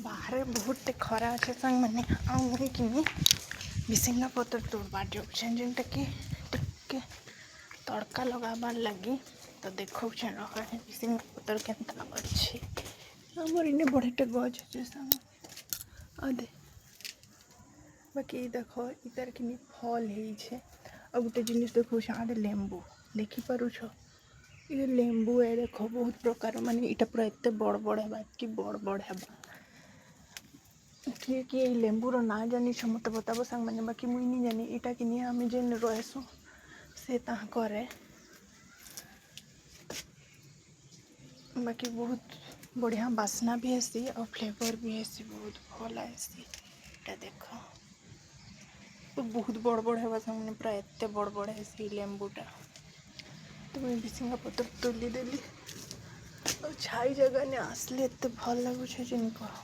बाहर बहुत खरा अच्छे संग मैंने कि भिसिंगा पत्र तोड़बार जाऊे जेनटा कि टिके तड़का लगाबार लगी तो देखो भिसिंगा पत्र केन्ता अच्छे आमर इन्हें बढ़ेटे गज अच्छे संग अदे बाकी देख इतार कि फल हो गोटे जिन देखो आड़े लेंबू देखिपुच ये लेंबू है देख बहुत प्रकार माने इटा पूरा एत बड़ बड़ है कि बड़ बड़ है किए कि लेंबूर ना जानी मत बताब सांग मैंने बाकी मुई नहीं जानी इटा कि आम जेन रहसु से करे बाकी बहुत बढ़िया बास्ना भी हेसी और फ्लेवर भी हेसी बहुत भल हेसी इटा देख तो बहुत बड़ बड़ है मैंने पूरा एत बड़ बड़ हेसी लेंबूटा तो मुझे भिसिंगा पत्र तोली देली और छाई जगह ने आसले एत भल लगुच जिन कह।